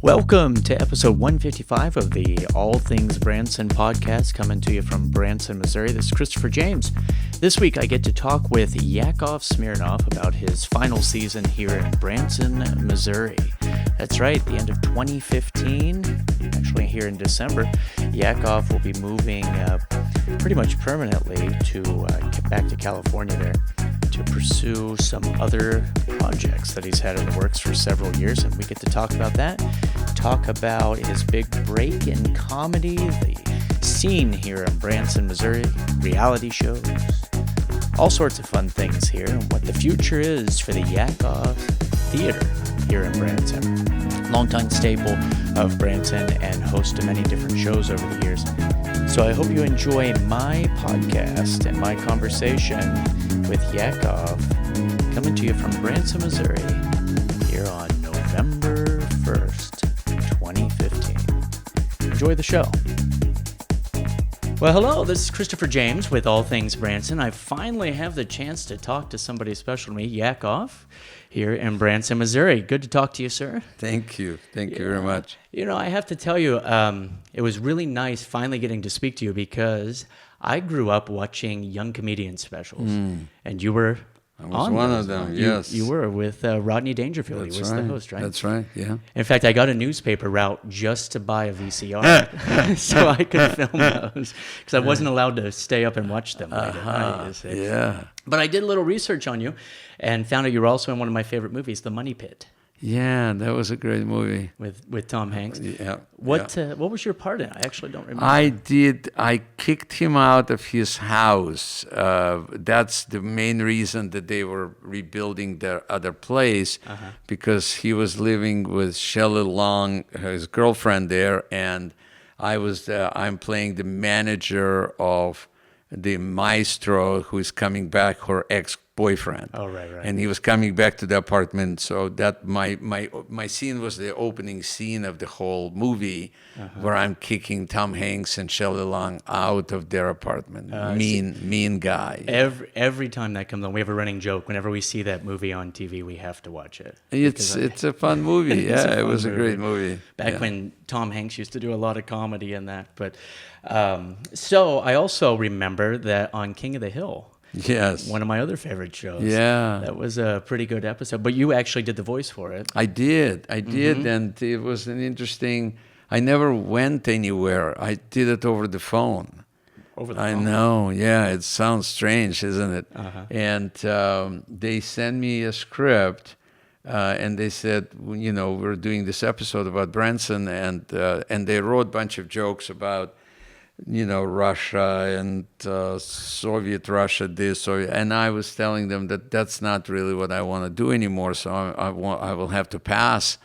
Welcome to episode 155 of the All Things Branson podcast, coming to you from Branson, Missouri. This is Christopher James. This week I get to talk with Yakov Smirnoff about his final season here in Branson, Missouri. That's right, the end of 2015, actually here in December, Yakov will be moving pretty much permanently to back to California there to pursue some other projects that he's had in the works for several years, and we get to talk about that, talk about his big break in comedy, the scene here in Branson, Missouri, reality shows, all sorts of fun things here, and what the future is for the Yakov Theater here in Branson. Longtime staple of Branson and host of many different shows over the years. So I hope you enjoy my podcast and my conversation with Yakov, coming to you from Branson, Missouri, here on November 1st, 2015. Enjoy the show. Well, hello, this is Christopher James with All Things Branson. I finally have the chance to talk to somebody special to me, Yakov, here in Branson, Missouri. Good to talk to you, sir. Thank you. Thank you very much. You know, I have to tell you, it was really nice finally getting to speak to you because I grew up watching young comedian specials, and you were I was one of them, yes. You were with Rodney Dangerfield. He was the host, right? That's right, yeah. In fact, I got a newspaper route just to buy a VCR so I could film those because I wasn't allowed to stay up and watch them late at night. Yeah. But I did a little research on you and found out you were also in one of my favorite movies, The Money Pit. Yeah, that was a great movie. With Tom Hanks. Yeah. What was your part in it? I actually don't remember. I kicked him out of his house. That's the main reason that they were rebuilding their other place, because he was living with Shelley Long, his girlfriend there, and I'm playing the manager of the maestro who is coming back, her ex-boyfriend. Oh, right. And he was coming back to the apartment, so that my scene was the opening scene of the whole movie, where I'm kicking Tom Hanks and Shelley Long out of their apartment. Mean guy. Every time that comes on, we have a running joke. Whenever we see that movie on TV, we have to watch it. It's a fun movie. Yeah, it was a great movie. Back when Tom Hanks used to do a lot of comedy in that. But so I also remember that on King of the Hill. Yes. One of my other favorite shows. Yeah. That was a pretty good episode. But you actually did the voice for it. I did. And it was an interesting... I never went anywhere. I did it over the phone. Over the phone? I know. Yeah, it sounds strange, isn't it? And they sent me a script, and they said, we're doing this episode about Branson, and they wrote a bunch of jokes about Russia and Soviet Russia, and I was telling them that that's not really what I want to do anymore, so I will have to pass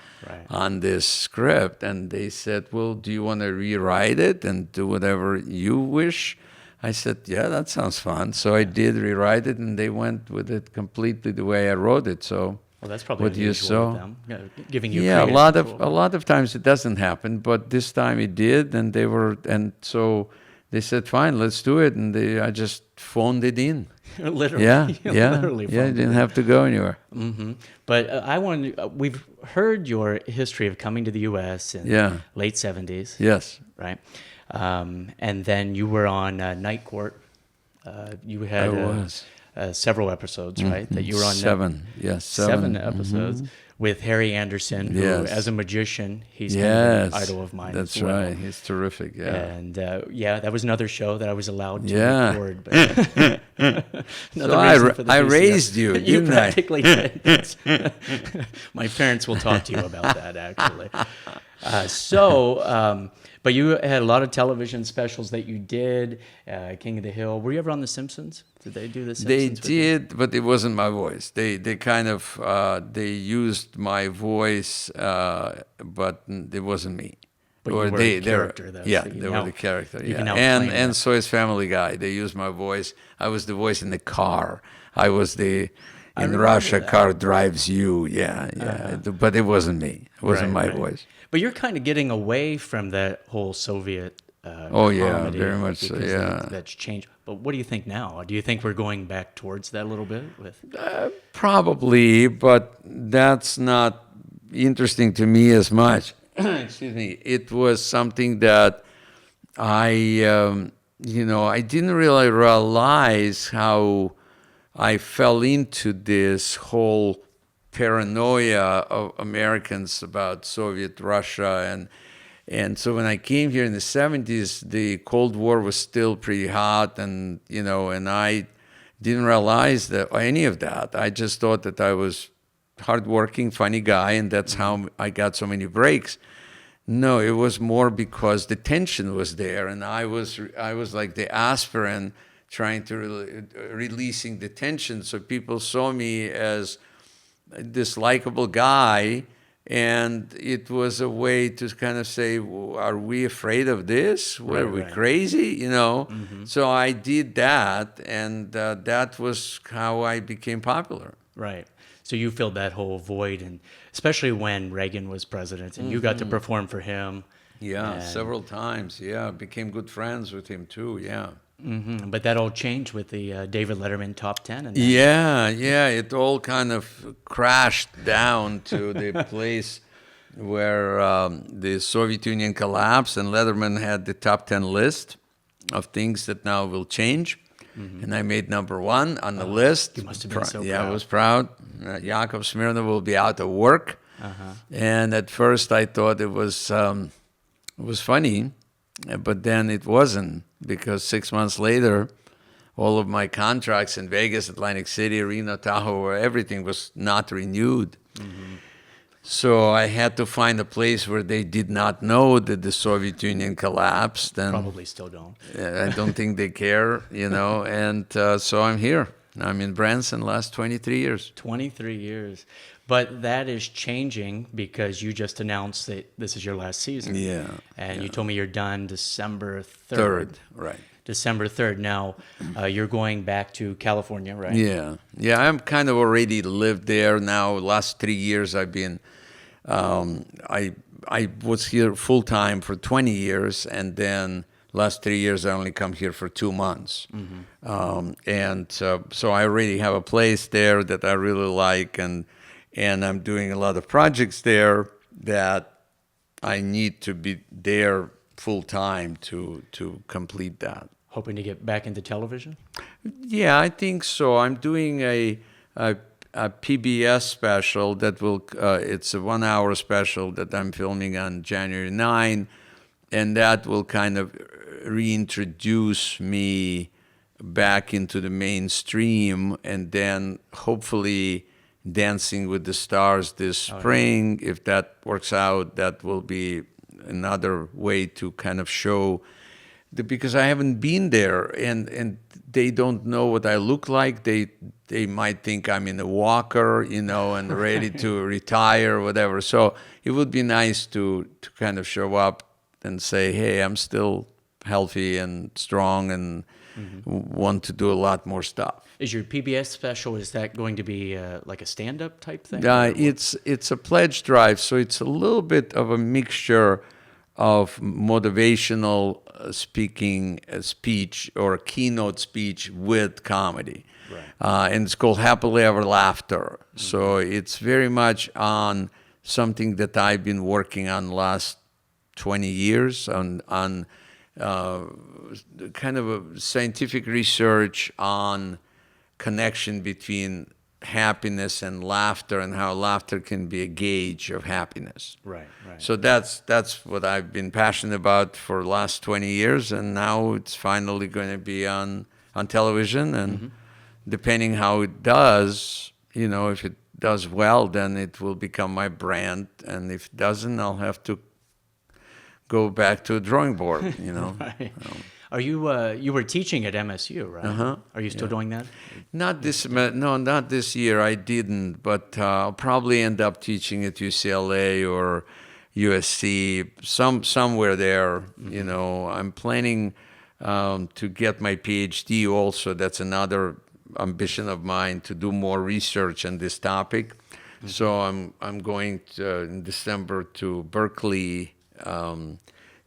on this script. And they said, well, do you want to rewrite it and do whatever you wish? I said, yeah, that sounds fun. So I did rewrite it, and they went with it completely the way I wrote it. So. Well, that's probably unusual with them, giving you a lot of times it doesn't happen, but this time it did, and so they said, "Fine, let's do it," and I just phoned it in. Literally, literally, I didn't have to go anywhere. But we've heard your history of coming to the U.S. in the late '70s. Yes, right, and then you were on Night Court. You had. Several episodes, right? That you were on. Seven episodes with Harry Anderson, who, as a magician, he's kind of an idol of mine. That's as well. right. He's terrific. Yeah. And that was another show that I was allowed to record. But so I raised you. You practically did. My parents will talk to you about that, actually. But you had a lot of television specials that you did, King of the Hill. Were you ever on The Simpsons? Did they do The Simpsons? They did, but it wasn't my voice. They kind of, they used my voice, but it wasn't me. But you were the character, though. Yeah, they were the character. Yeah. And so is Family Guy. They used my voice. I was the voice in the car. I was in Russia, car drives you. Yeah. But it wasn't me. It wasn't my voice. But you're kind of getting away from that whole Soviet comedy, very much so, that's changed. But what do you think now? Do you think we're going back towards that a little bit? Probably, but that's not interesting to me as much. excuse me, it was something that I didn't really realize how I fell into this whole paranoia of Americans about Soviet Russia. And so when I came here in the 70s, the Cold War was still pretty hot, and I didn't realize that any of that. I just thought that I was hardworking, funny guy, and that's how I got so many breaks. No, it was more because the tension was there, and I was like the aspirin trying to releasing the tension. So people saw me as this likable guy, and it was a way to kind of say, "Are we afraid of this? Were we crazy?" So I did that, and that was how I became popular. Right. So you filled that whole void, and especially when Reagan was president, and you got to perform for him. Yeah, several times. Yeah, became good friends with him too. Yeah. But that all changed with the David Letterman top 10. And Yeah, it all kind of crashed down to the place where the Soviet Union collapsed, and Letterman had the top 10 list of things that now will change. And I made number 1 on the list. You must have been so proud. Yeah, I was proud. Yakov Smirnoff will be out of work. And at first I thought it was funny, but then it wasn't, because 6 months later, all of my contracts in Vegas, Atlantic City, Reno, Tahoe, everything was not renewed. So I had to find a place where they did not know that the Soviet Union collapsed. And probably still don't. I don't think they care, and so I'm here. I'm in Branson last 23 years. 23 years. But that is changing because you just announced that this is your last season. Yeah. And you told me you're done December 3rd. Right. December 3rd. Now, you're going back to California, right? Yeah. I'm kind of already lived there now. Last 3 years I've been, I was here full time for 20 years, and then last 3 years I only come here for 2 months. So I already have a place there that I really like, and I'm doing a lot of projects there that I need to be there full time to complete that. Hoping to get back into television? Yeah, I think so. I'm doing a PBS special that will, it's a 1 hour special that I'm filming on January 9, and that will kind of reintroduce me back into the mainstream, and then hopefully Dancing with the Stars this spring. If that works out, that will be another way to kind of show, because I haven't been there, and they don't know what I look like. They might think I'm in a walker, and ready to retire or whatever. So it would be nice to kind of show up and say, hey, I'm still healthy and strong and want to do a lot more stuff. Is your PBS special, is that going to be like a stand-up type thing? It's a pledge drive, so it's a little bit of a mixture of motivational speech or keynote speech with comedy. Right. And it's called Happily Ever Laughter. So it's very much on something that I've been working on last 20 years on kind of a scientific research on connection between happiness and laughter, and how laughter can be a gauge of happiness. Right. So that's what I've been passionate about for the last 20 years, and now it's finally going to be on television, and depending how it does, if it does well, then it will become my brand, and if it doesn't, I'll have to go back to a drawing board, Right. Are you you were teaching at MSU, right? Are you still doing that? Not this year. I didn't, but I'll probably end up teaching at UCLA or USC, somewhere there. I'm planning to get my PhD also. That's another ambition of mine, to do more research on this topic. So I'm going in December to Berkeley.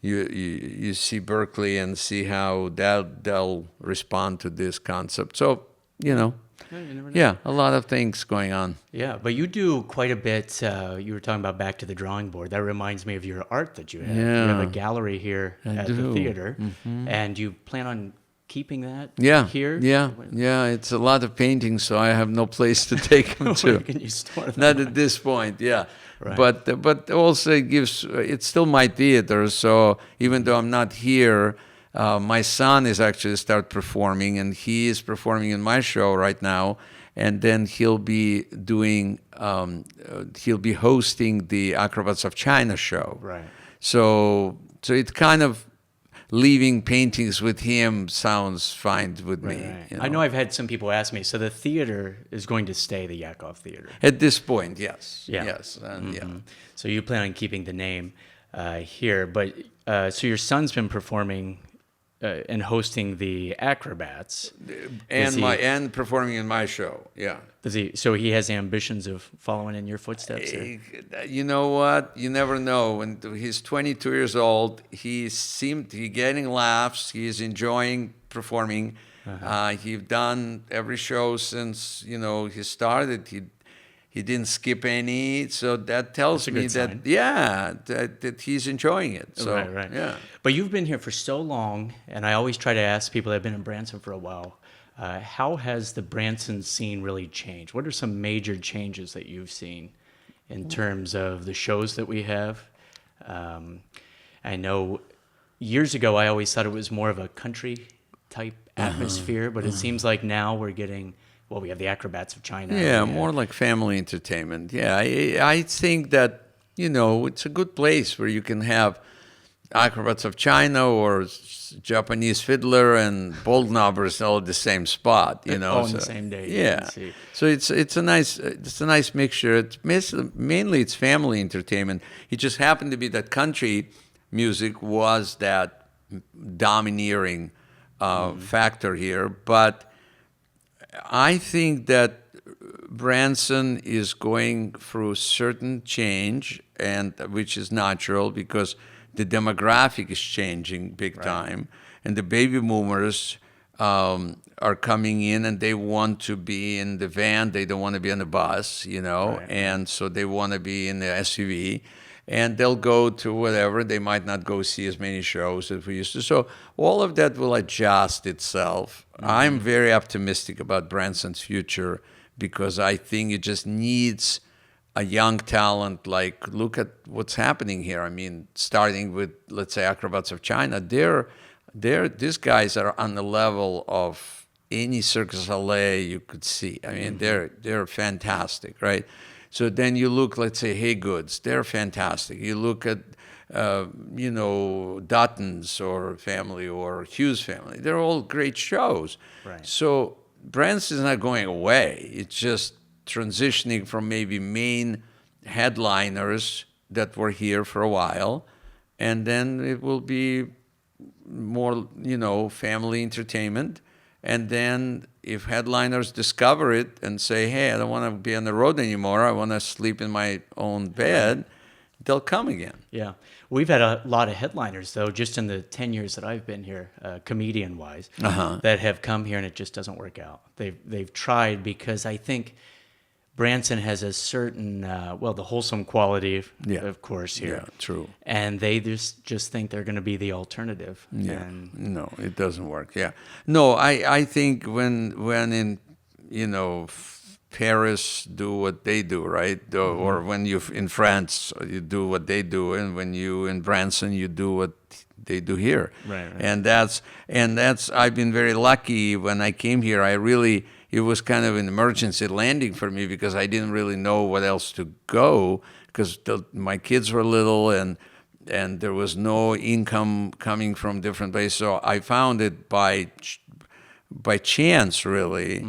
You see Berkeley and see how they'll respond to this concept. So, Yeah, you never know. Yeah, a lot of things going on. Yeah, but you do quite a bit. You were talking about back to the drawing board. That reminds me of your art that you have. You have a Yeah, gallery here I at do. the theater, and you plan on keeping that Yeah, here? yeah. It's a lot of paintings, so I have no place to take them Where to. can you store them? Not at this point, yeah. Right. But also it gives, it's still my theater, so even though I'm not here, my son is actually start performing, and he is performing in my show right now, and then he'll be hosting the Acrobats of China show. Right. So it's kind of leaving paintings with him sounds fine with me. Right. You I know I've had some people ask me, so the theater is going to stay the Yakov Theater? At this point, yes. Yeah. Yes. And yeah. So you plan on keeping the name here, but so your son's been performing and hosting the Acrobats. And performing in my show, yeah. Does he? So he has ambitions of following in your footsteps? You know what? You never know. When he's 22 years old, he seemed to be getting laughs. He's enjoying performing. He's done every show since he started. He didn't skip any, so that tells me that that he's enjoying it. So, right. Yeah. But you've been here for so long, and I always try to ask people that have been in Branson for a while, how has the Branson scene really changed? What are some major changes that you've seen in terms of the shows that we have? I know years ago I always thought it was more of a country type atmosphere, but it seems like now we're getting, well, we have the Acrobats of China. Yeah, more like family entertainment. Yeah, I think that, it's a good place where you can have Acrobats of China or Japanese Fiddler and Bold Knobbers all at the same spot, All on the same day. Yeah. So it's a nice mixture. Mainly it's family entertainment. It just happened to be that country music was that domineering factor here, but I think that Branson is going through certain change, and which is natural because the demographic is changing big time, and the baby boomers are coming in, and they want to be in the van. They don't want to be on the bus, and so they want to be in the SUV. And they'll go to whatever. They might not go see as many shows as we used to. So all of that will adjust itself. I'm very optimistic about Branson's future because I think it just needs a young talent. Like, look at what's happening here. I mean, starting with, let's say, Acrobats of China, these guys are on the level of any Circus LA you could see. I mean, they're fantastic, right? So then you look, let's say, Hey Goods, they're fantastic. You look at, Dutton's or family or Hughes family. They're all great shows. Right. So Branson's not going away. It's just transitioning from maybe main headliners that were here for a while, and then it will be more, family entertainment. And then if headliners discover it and say, hey, I don't want to be on the road anymore, I want to sleep in my own bed, they'll come again. Yeah. We've had a lot of headliners, though, just in the 10 years that I've been here, comedian-wise, that have come here and it just doesn't work out. They've tried because I think Branson has a certain, the wholesome quality, of course, here. Yeah, true. And they just think they're going to be the alternative. Yeah. And No, it doesn't work. Yeah. No, I think when in, Paris do what they do, right? Or when you in France, you do what they do. And when you in Branson, you do what they do here. Right. And that's, I've been very lucky when I came here. It was kind of an emergency landing for me because I didn't really know what else to go because my kids were little and there was no income coming from different places. So I found it by chance, really.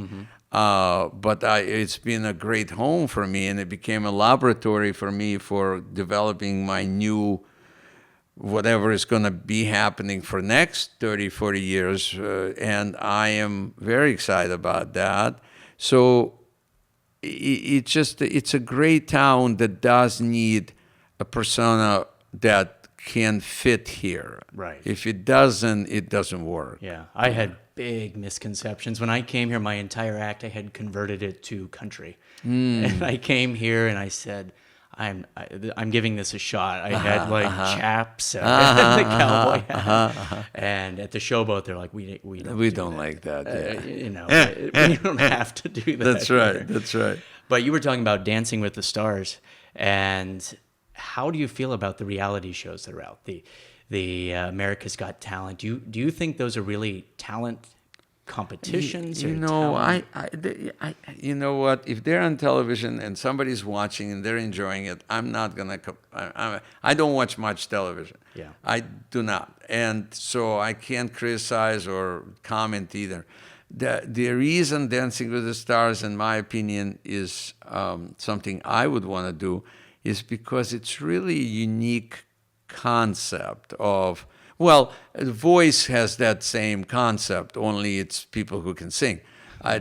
But it's been a great home for me, and it became a laboratory for me for developing my new whatever is going to be happening for next 30, 40 years. And I am very excited about that. So it's a great town that does need a persona that can fit here. Right. If it doesn't work. yeah, I had big misconceptions. When I came here, my entire act, I had converted it to country. And I came here and I said, I'm giving this a shot. I had like chaps and the cowboy hat. And at the showboat, they're like, we don't like that. We don't have to do that. That's right. That's right. But you were talking about Dancing with the Stars, and how do you feel about the reality shows that are out? The America's Got Talent. Do you think those are really talent competitions? You know, you know what? If they're on television and somebody's watching and they're enjoying it, I'm not gonna. I don't watch much television. Yeah, I do not, and so I can't criticize or comment either. The reason Dancing with the Stars, in my opinion, is something I would want to do, is because it's really a unique concept of. Well, voice has that same concept, only it's people who can sing.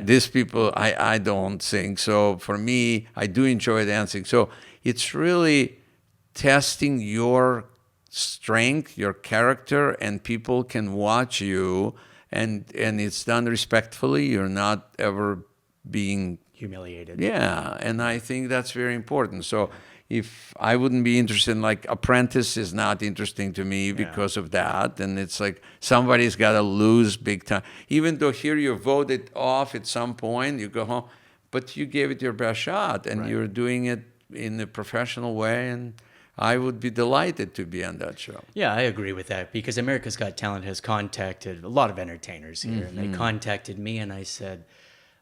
These people, I don't sing. So for me, I do enjoy dancing. So it's really testing your strength, your character, and people can watch you, and it's done respectfully. You're not ever being humiliated. Yeah, and I think that's very important. So if I wouldn't be interested in, like, Apprentice is not interesting to me because of that. And it's like somebody's got to lose big time. Even though here you voted off at some point, you go home, but you gave it your best shot and you're doing it in a professional way. And I would be delighted to be on that show. Yeah, I agree with that, because America's Got Talent has contacted a lot of entertainers here. And they contacted me and I said,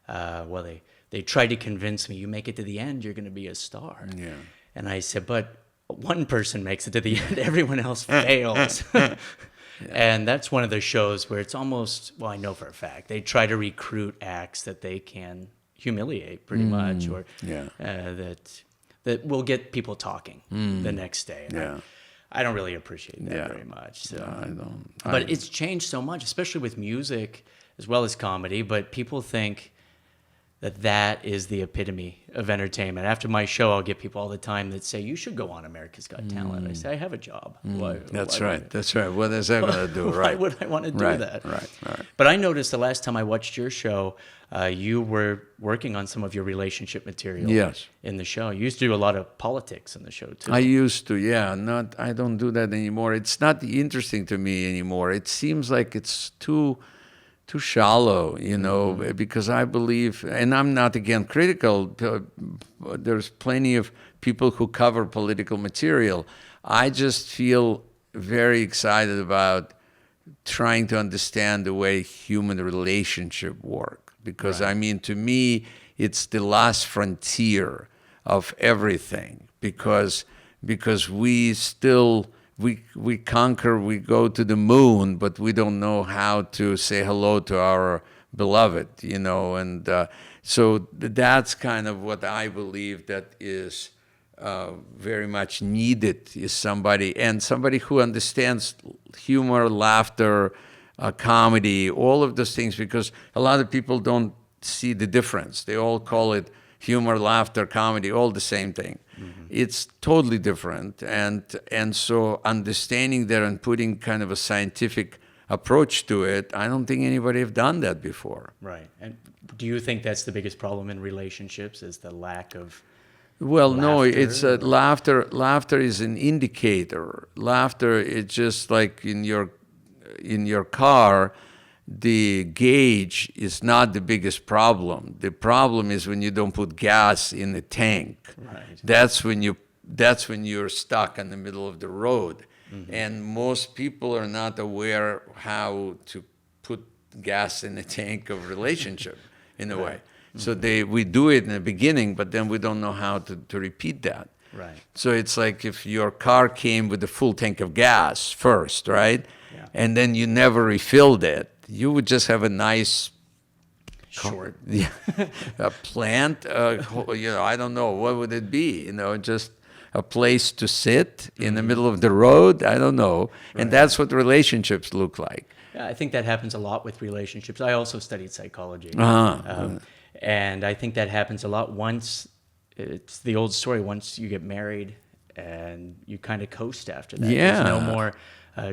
well, they tried to convince me, you make it to the end, you're going to be a star. Yeah. And I said, but one person makes it to the end, everyone else fails. And that's one of the shows where it's almost, well, I know for a fact, they try to recruit acts that they can humiliate pretty much, or that will get people talking the next day. And I don't really appreciate that very much. So. No, I don't. But it's changed so much, especially with music as well as comedy, but people think that is the epitome of entertainment. After my show, I'll get people all the time that say, you should go on America's Got Talent. I say, I have a job. That's right. That's right. What is that going to do? Why would I want to do that? Right. But I noticed the last time I watched your show, you were working on some of your relationship material in the show. You used to do a lot of politics in the show, too. I used to, I don't do that anymore. It's not interesting to me anymore. It seems like it's too shallow, because I believe, and I'm not, again, critical, there's plenty of people who cover political material. I just feel very excited about trying to understand the way human relationship work. Because, I mean, to me, it's the last frontier of everything. Because we still... We conquer, we go to the moon, but we don't know how to say hello to our beloved, and so that's kind of what I believe that is very much needed, is somebody who understands humor, laughter, comedy, all of those things, because a lot of people don't see the difference. They all call it humor, laughter, comedy, all the same thing. It's totally different, and so understanding that and putting kind of a scientific approach to it, I don't think anybody have done that before. Right. And do you think that's the biggest problem in relationships, is the lack of laughter? No, it's laughter. Laughter is an indicator. Laughter is just like in your car. The gauge is not the biggest problem. The problem is when you don't put gas in the tank. Right. That's when you're stuck in the middle of the road. And most people are not aware how to put gas in the tank of relationship in a way. So we do it in the beginning, but then we don't know how to repeat that. Right. So it's like if your car came with a full tank of gas first, right? Yeah. And then you never refilled it. You would just have a nice short a plant. I don't know, what would it be? Just a place to sit in the middle of the road. I don't know. And that's what relationships look like. Yeah, I think that happens a lot with relationships. I also studied psychology, and I think that happens a lot. Once it's the old story. Once you get married, and you kind of coast after that. Yeah. There's no more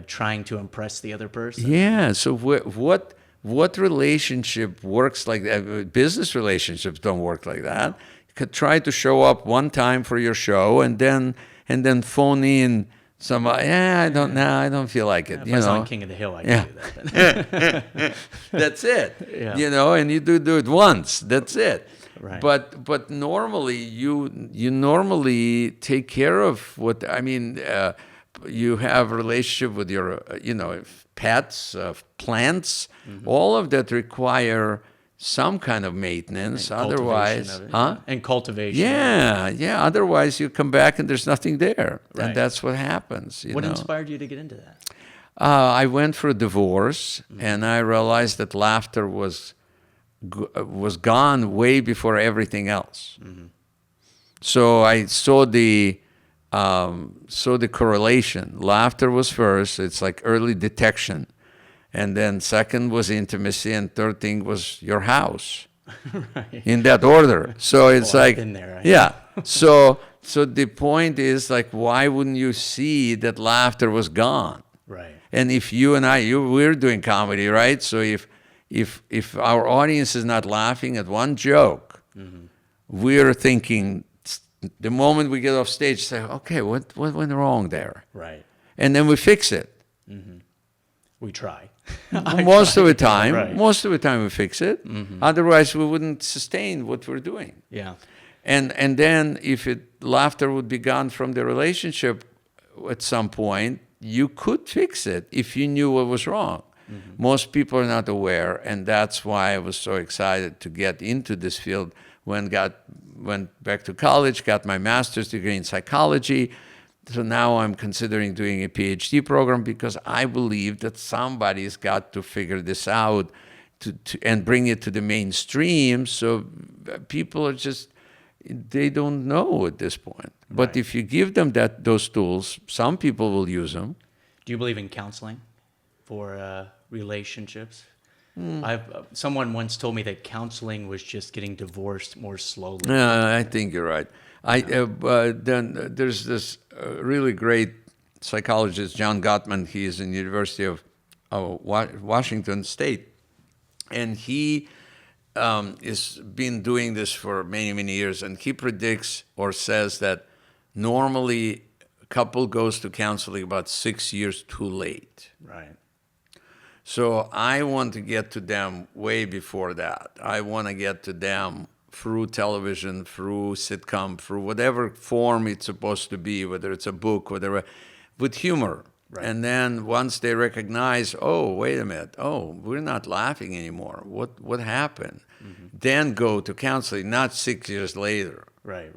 trying to impress the other person. Yeah. So what what relationship works like that? Business relationships don't work like that. You could try to show up one time for your show and then phone in some. I don't feel like it. If I was on King of the Hill, I could do that. That's it. Yeah. And you do it once. That's it. Right. But normally you normally take care of what you have a relationship with your pets, plants. All of that require some kind of maintenance. Otherwise, and cultivation. Yeah. Otherwise, you come back and there's nothing there, Right. and that's what happens. What inspired you to get into that? I went through a divorce, and I realized that laughter was gone way before everything else. So I saw the correlation. Laughter was first. It's like early detection. And then second was intimacy, and third thing was your house. Right. In that order. So it's I've like, been there, yeah. So the point is, like, why wouldn't you see that laughter was gone? Right. And if you and we're doing comedy, right? So if our audience is not laughing at one joke, we're thinking, the moment we get off stage, say, okay, what went wrong there? Right. And then we fix it. We try. Most of the time Right. we fix it. Otherwise, we wouldn't sustain what we're doing. Yeah. And then if laughter would be gone from the relationship at some point, you could fix it if you knew what was wrong. Most people are not aware, and that's why I was so excited to get into this field. Went back to college, got my master's degree in psychology. So now I'm considering doing a PhD program because I believe that somebody's got to figure this out and bring it to the mainstream. So people are they don't know at this point. But Right. if you give them those tools, some people will use them. Do you believe in counseling for relationships? Someone once told me that counseling was just getting divorced more slowly. I think you're right. Then there's this really great psychologist, John Gottman. He is in the University of Washington State, and he has been doing this for many, many years. And he predicts or says that normally a couple goes to counseling about 6 years too late. Right. So I want to get to them way before that. I want to get to them through television, through sitcom, through whatever form it's supposed to be, whether it's a book, whatever, with humor. Right. And then once they recognize, oh, wait a minute, oh, we're not laughing anymore. What happened? Then go to counseling, not 6 years later. Right.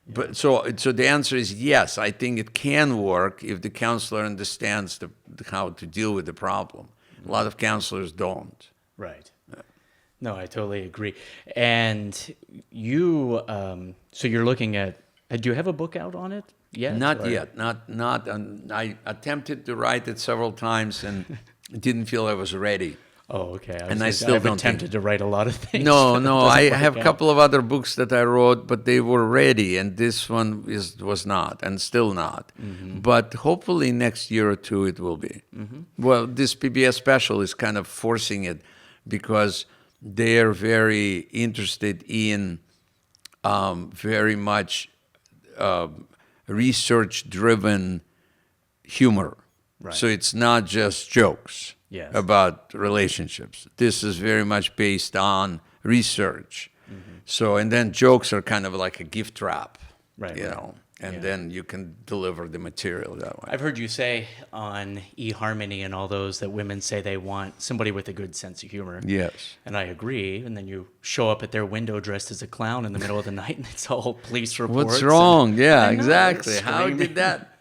But so the answer is yes. I think it can work if the counselor understands how to deal with the problem. A lot of counselors don't. Right. No, I totally agree. And you, so you're looking at, do you have a book out on it yet? Not yet. Not. I attempted to write it several times and didn't feel I was ready. Oh, okay. I've attempted to write a lot of things. No. Doesn't I work have a out. couple of other books that I wrote, but they were ready, and this one was not, and still not. But hopefully next year or two it will be. Well, this PBS special is kind of forcing it because they are very interested in very much research-driven humor. Right. So it's not just jokes about relationships. This is very much based on research. So, and then jokes are kind of like a gift wrap, Right. and then you can deliver the material that way. I've heard you say on eHarmony and all those that women say they want somebody with a good sense of humor. Yes. And I agree. And then you show up at their window dressed as a clown in the middle of the night, and it's all police reports. What's wrong? Yeah, I know, exactly. How screaming. did that?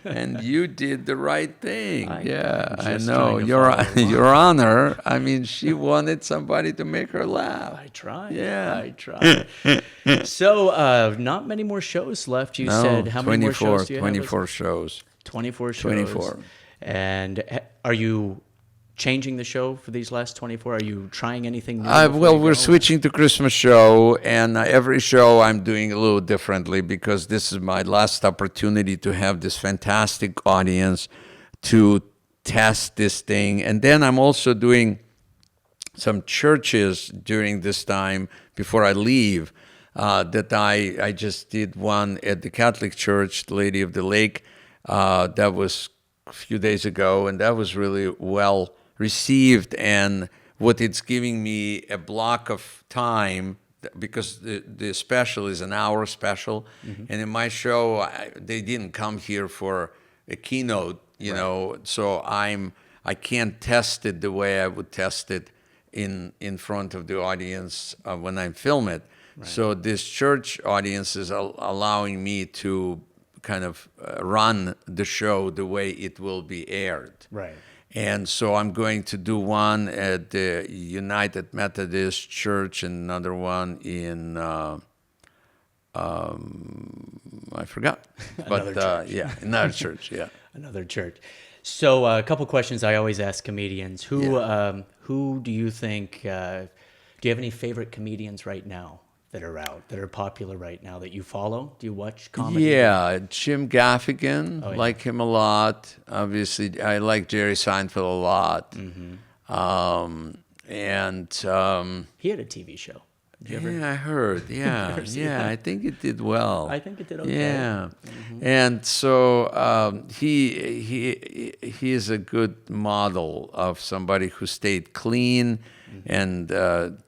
And you did the right thing. I just know. trying to Your follow along. Your Honor. I mean, she wanted somebody to make her laugh. I tried. Yeah. I tried. So, not many more shows left. You said how many more shows do you 24 have? shows. 24 shows. 24. And are you changing the show for these last 24? Are you trying anything new? Well, before you we're go? switching to Christmas show, and every show I'm doing a little differently because this is my last opportunity to have this fantastic audience to test this thing. And then I'm also doing some churches during this time before I leave. That I just did one at the Catholic Church, Lady of the Lake. That was a few days ago, and that was really well received. And what it's giving me a block of time, because the special is an hour special, and in my show they didn't come here for a keynote, you know, so I can't test it the way I would test it in front of the audience when I film it. Right. So this church audience is allowing me to kind of run the show the way it will be aired. Right. And so I'm going to do one at the United Methodist Church and another one in, I forgot. But yeah, another church, yeah. Another church. So a couple questions I always ask comedians. Who do you think, do you have any favorite comedians right now that are out, that are popular right now that you follow? Do you watch comedy? Yeah, Jim Gaffigan, like him a lot. Obviously, I like Jerry Seinfeld a lot. And he had a TV show. I heard. Yeah, I think it did well. I think it did okay. Yeah, and so he is a good model of somebody who stayed clean and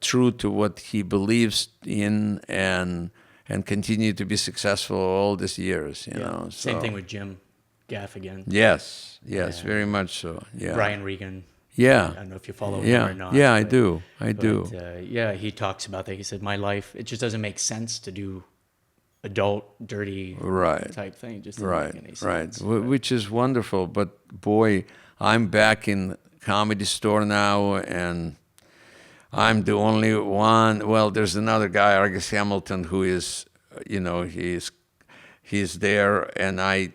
true to what he believes in, and continued to be successful all these years. You know. So. Same thing with Jim Gaffigan. Yes, very much so. Yeah. Brian Regan. Yeah. I don't know if you follow him or not. Yeah, I do. He talks about that. He said, my life, it just doesn't make sense to do adult, dirty type thing. Just doesn't make any sense. Which is wonderful. But boy, I'm back in Comedy Store now, and I'm the only one. Well, there's another guy, Argus Hamilton, who is, he's there, and I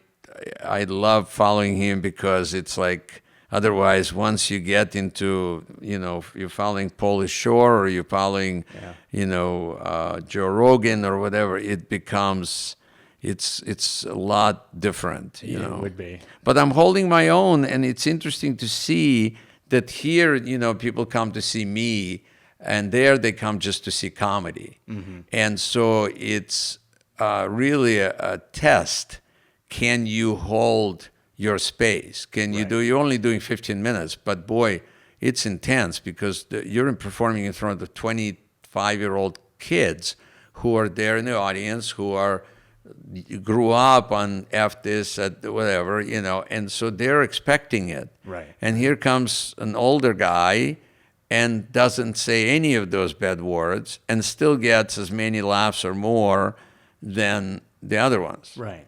love following him because it's like, otherwise, once you get into, you're following Pauly Shore or you're following, Joe Rogan or whatever, it becomes, it's a lot different, you know. It would be. But I'm holding my own, and it's interesting to see that here, people come to see me, and there they come just to see comedy. And so it's really a test. Can you hold your space? Can you do? You're only doing 15 minutes, but boy, it's intense because you're performing in front of 25-year-old kids who are there in the audience, who grew up on F this at whatever, and so they're expecting it. Right. And here comes an older guy and doesn't say any of those bad words and still gets as many laughs or more than the other ones. Right.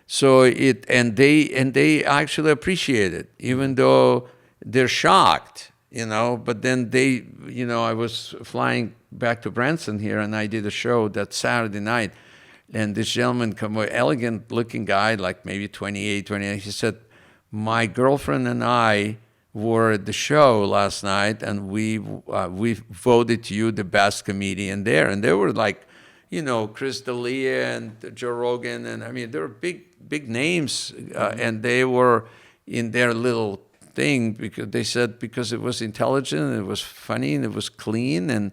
So they actually appreciate it, even though they're shocked, But then I was flying back to Branson here, and I did a show that Saturday night, and this gentleman, elegant-looking guy, like maybe 28, 29, he said, "My girlfriend and I were at the show last night, and we voted you the best comedian there," and they were like, Chris D'Elia and Joe Rogan, and I mean, they were big names, and they were in their little thing because it was intelligent, and it was funny, and it was clean, and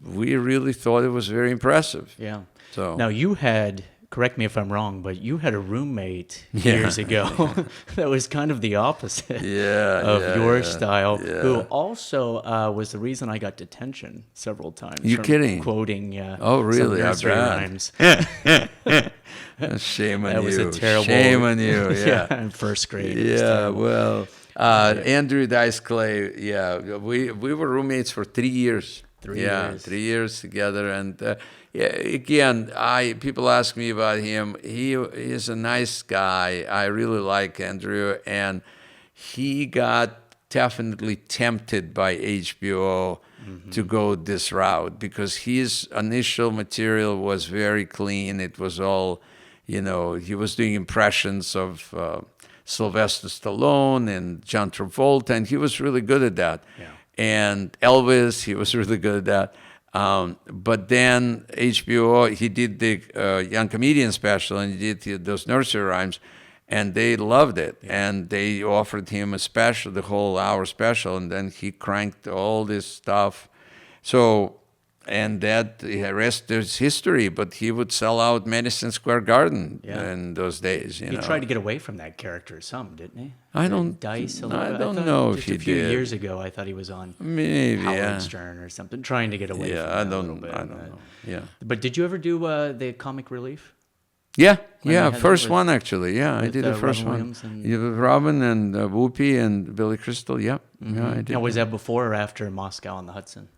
we really thought it was very impressive. Yeah. So now you had, correct me if I'm wrong, but you had a roommate years ago that was kind of the opposite of your style, who also was the reason I got detention several times. You kidding? Quoting oh, really? some nursery rhymes. Shame on you. That was a terrible... Shame on you, yeah. In first grade. Yeah, well, Andrew Dice Clay, we were roommates for 3 years. 3 years. 3 years together, and... again, people ask me about him. He is a nice guy. I really like Andrew, and he got definitely tempted by HBO to go this route because his initial material was very clean. It was all, he was doing impressions of Sylvester Stallone and John Travolta, and he was really good at that. Yeah. And Elvis, he was really good at that. But then HBO, he did the Young Comedian special, and he did those nursery rhymes, and they loved it. And they offered him a special, the whole hour special, and then he cranked all this stuff. So, and that the rest is history. But he would sell out Madison Square Garden in those days. He tried to get away from that character some, didn't he? I don't know if he did. Just a few years ago, I thought he was on maybe Howard Stern or something, trying to get away from that I a don't little bit. I don't know. Yeah. But did you ever do the Comic Relief? Yeah, had first with- one actually. Yeah, I did the first Robin one. Williams and- With Robin and Whoopi and Billy Crystal. Yeah, yeah, I did. Now, was that before or after Moscow on the Hudson?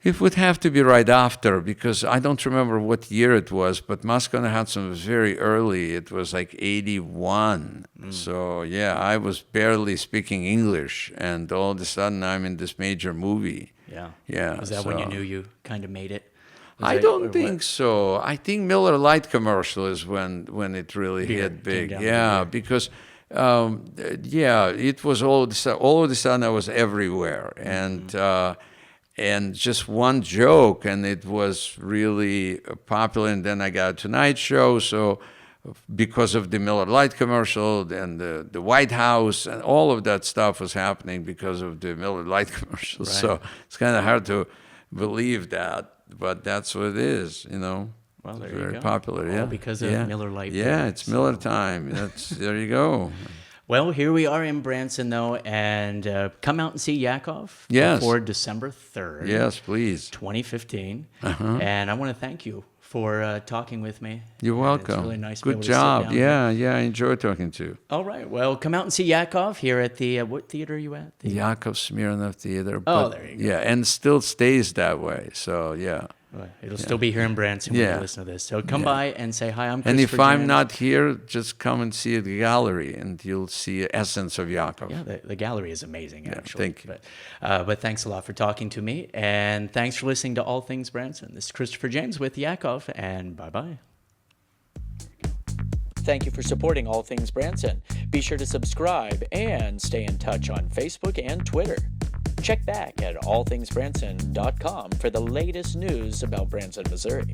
It would have to be right after, because I don't remember what year it was, but Moscow on the Hudson was very early. It was like 81. So, yeah, I was barely speaking English, and all of a sudden I'm in this major movie. Yeah. Yeah. Was that when you knew you kind of made it? I don't think so. I think Miller Lite commercial is when it really hit big. Yeah, because it was all of a sudden I was everywhere, and just one joke, and it was really popular. And then I got a Tonight Show, so because of the Miller Lite commercial and the White House and all of that stuff was happening because of the Miller Lite commercial. Right. So it's kind of hard to believe that. But that's what it is, Well, there it's you very go. popular, All yeah. because of Miller Lite. Yeah, it's Miller time. There you go. Well, here we are in Branson, though, and come out and see Yakov before December 3rd. Yes, please. 2015. And I want to thank you for talking with me. You're welcome. It's really nice to be Good able to sit job. down. Yeah, I enjoy talking to you. All right. Well, come out and see Yakov here at the, what theater are you at? The Yakov Smirnoff Theater. There you go. Yeah, and still stays that way. So, yeah. Well, it'll still be here in Branson when you listen to this. So come by and say hi. I'm Christopher And if I'm James. not here, just come and see the gallery, and you'll see the essence of Yakov. Yeah, the gallery is amazing, actually. Thank you. But thanks a lot for talking to me, and thanks for listening to All Things Branson. This is Christopher James with Yakov, and bye-bye. Thank you for supporting All Things Branson. Be sure to subscribe and stay in touch on Facebook and Twitter. Check back at allthingsbranson.com for the latest news about Branson, Missouri.